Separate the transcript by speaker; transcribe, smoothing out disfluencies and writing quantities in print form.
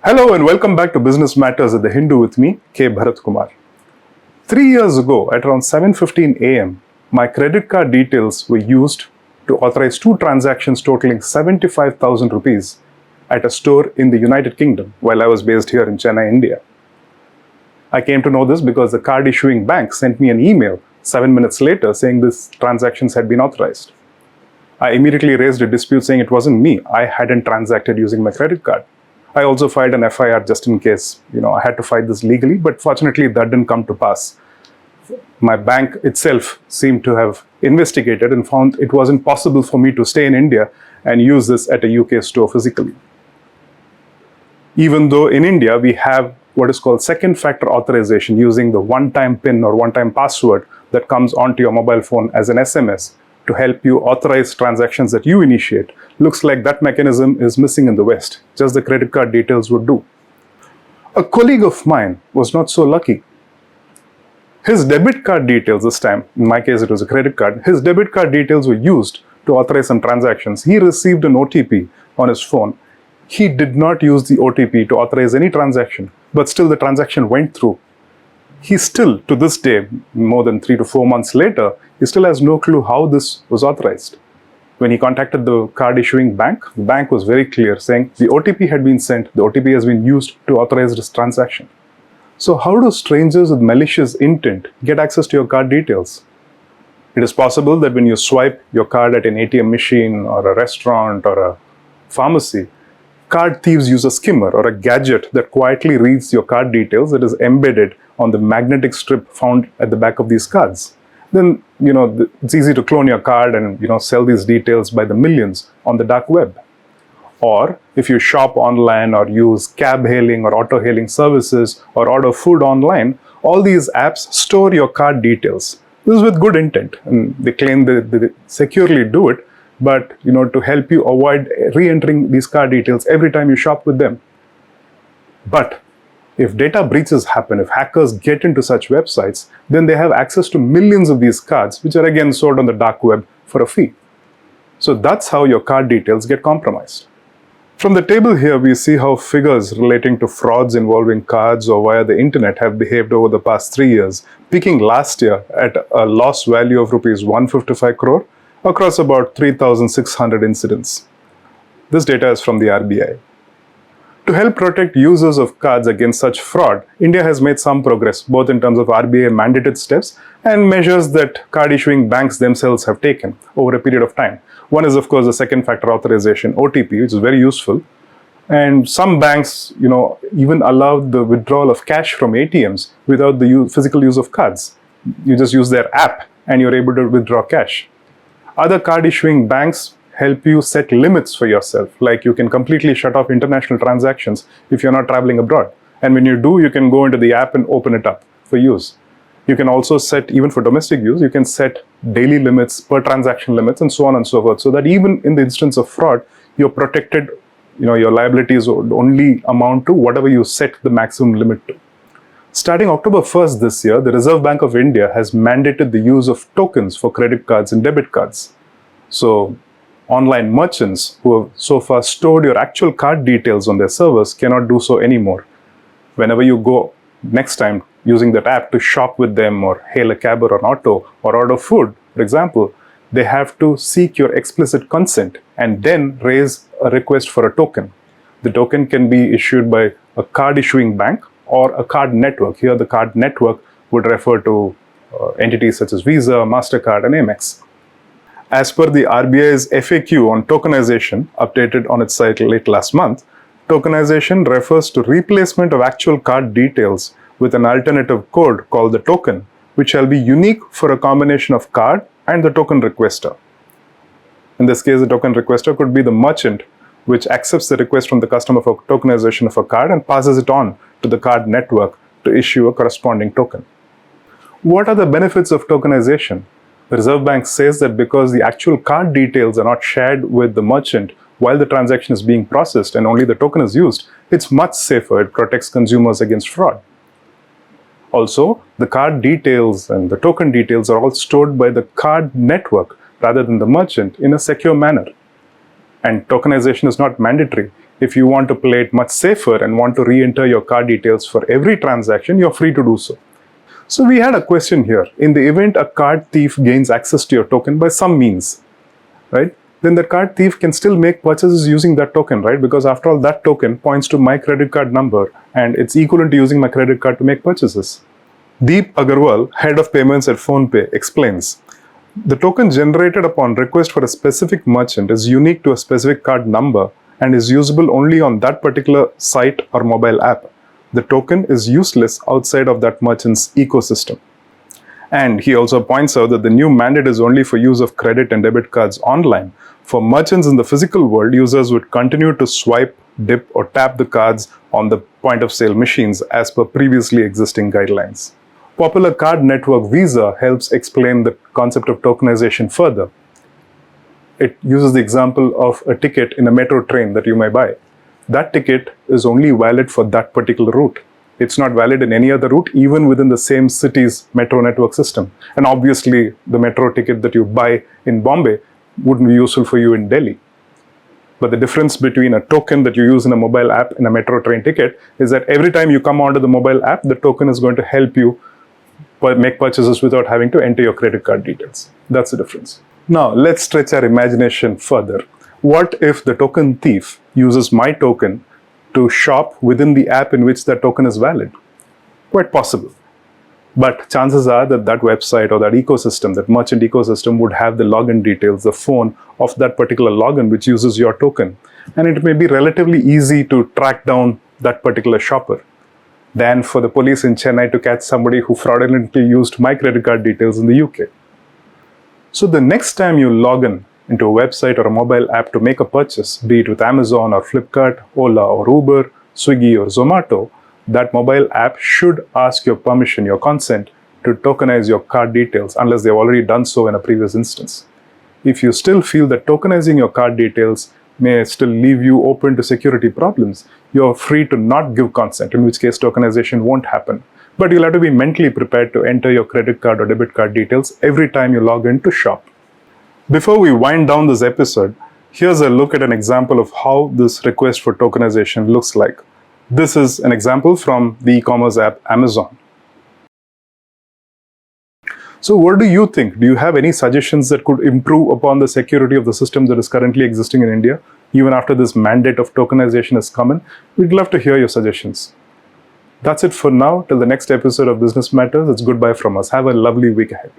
Speaker 1: Hello and welcome back to Business Matters at the Hindu with me, K. Bharat Kumar. 3 years ago, at around 7:15 a.m., my credit card details were used to authorize 2 transactions totaling 75,000 rupees at a store in the United Kingdom while I was based here in Chennai, India. I came to know this because the card issuing bank sent me an email 7 minutes later saying these transactions had been authorized. I immediately raised a dispute saying it wasn't me. I hadn't transacted using my credit card. I also filed an FIR just in case, I had to fight this legally, but fortunately that didn't come to pass. My bank itself seemed to have investigated and found it wasn't possible for me to stay in India and use this at a UK store physically. Even though in India we have what is called second factor authorization using the one-time PIN or one-time password that comes onto your mobile phone as an SMS to help you authorize transactions that you initiate. Looks like that mechanism is missing in the West. Just the credit card details would do. A colleague of mine was not so lucky. His debit card details this time, in my case it was a credit card, his debit card details were used to authorize some transactions. He received an OTP on his phone. He did not use the OTP to authorize any transaction, but still the transaction went through. He still, to this day, more than 3 to 4 months later, he still has no clue how this was authorized. When he contacted the card issuing bank, the bank was very clear saying the OTP had been sent, the OTP has been used to authorize this transaction. So how do strangers with malicious intent get access to your card details? It is possible that when you swipe your card at an ATM machine or a restaurant or a pharmacy, card thieves use a skimmer or a gadget that quietly reads your card details that is embedded on the magnetic strip found at the back of these cards. Then, it's easy to clone your card and, sell these details by the millions on the dark web. Or if you shop online or use cab hailing or auto hailing services or order food online, all these apps store your card details. This is with good intent, and they claim that they securely do it, but to help you avoid re-entering these card details every time you shop with them. But if data breaches happen, if hackers get into such websites, then they have access to millions of these cards, which are again sold on the dark web for a fee. So that's how your card details get compromised. From the table here, we see how figures relating to frauds involving cards or via the internet have behaved over the past 3 years, peaking last year at a loss value of rupees 155 crore across about 3,600 incidents. This data is from the RBI. To help protect users of cards against such fraud, India has made some progress, both in terms of RBI mandated steps and measures that card issuing banks themselves have taken over a period of time. One is, of course, the second factor authorization, OTP, which is very useful. And some banks, even allow the withdrawal of cash from ATMs without the physical use of cards. You just use their app and you're able to withdraw cash. Other card issuing banks help you set limits for yourself, like you can completely shut off international transactions if you're not traveling abroad. And when you do, you can go into the app and open it up for use. You can also set, even for domestic use, you can set daily limits, per transaction limits, and so on and so forth, so that even in the instance of fraud, you're protected, your liabilities would only amount to whatever you set the maximum limit to. Starting October 1st this year, the Reserve Bank of India has mandated the use of tokens for credit cards and debit cards. So online merchants who have so far stored your actual card details on their servers cannot do so anymore. Whenever you go next time using that app to shop with them or hail a cab or an auto or order food, for example, they have to seek your explicit consent and then raise a request for a token. The token can be issued by a card issuing bank or a card network. Here the card network would refer to entities such as Visa, MasterCard and Amex. As per the RBI's FAQ on tokenization, updated on its site late last month, tokenization refers to replacement of actual card details with an alternative code called the token, which shall be unique for a combination of card and the token requester. In this case, the token requester could be the merchant, which accepts the request from the customer for tokenization of a card and passes it on to the card network to issue a corresponding token. What are the benefits of tokenization? The Reserve Bank says that because the actual card details are not shared with the merchant while the transaction is being processed and only the token is used, it's much safer. It protects consumers against fraud. Also, the card details and the token details are all stored by the card network rather than the merchant in a secure manner. And tokenization is not mandatory. If you want to play it much safer and want to re-enter your card details for every transaction, you're free to do so. So we had a question here. In the event a card thief gains access to your token by some means, right? Then the card thief can still make purchases using that token, right? Because after all, that token points to my credit card number and it's equivalent to using my credit card to make purchases. Deep Agarwal, head of payments at PhonePe, explains, the token generated upon request for a specific merchant is unique to a specific card number and is usable only on that particular site or mobile app. The token is useless outside of that merchant's ecosystem. And he also points out that the new mandate is only for use of credit and debit cards online. For merchants in the physical world, users would continue to swipe, dip, or tap the cards on the point of sale machines as per previously existing guidelines. Popular card network Visa helps explain the concept of tokenization further. It uses the example of a ticket in a metro train that you may buy. That ticket is only valid for that particular route. It's not valid in any other route, even within the same city's metro network system. And obviously, the metro ticket that you buy in Bombay wouldn't be useful for you in Delhi. But the difference between a token that you use in a mobile app and a metro train ticket is that every time you come onto the mobile app, the token is going to help you make purchases without having to enter your credit card details. That's the difference. Now, let's stretch our imagination further. What if the token thief uses my token to shop within the app in which that token is valid? Quite possible. But chances are that that website or that ecosystem, that merchant ecosystem, would have the login details, the phone of that particular login which uses your token. And it may be relatively easy to track down that particular shopper than for the police in Chennai to catch somebody who fraudulently used my credit card details in the UK. So the next time you log into a website or a mobile app to make a purchase, be it with Amazon or Flipkart, Ola or Uber, Swiggy or Zomato, that mobile app should ask your permission, your consent, to tokenize your card details unless they've already done so in a previous instance. If you still feel that tokenizing your card details may still leave you open to security problems, you're free to not give consent, in which case tokenization won't happen. But you'll have to be mentally prepared to enter your credit card or debit card details every time you log in to shop. Before we wind down this episode, here's a look at an example of how this request for tokenization looks like. This is an example from the e-commerce app Amazon. So what do you think? Do you have any suggestions that could improve upon the security of the system that is currently existing in India, even after this mandate of tokenization has come in? We'd love to hear your suggestions. That's it for now. Till the next episode of Business Matters, it's goodbye from us. Have a lovely week ahead.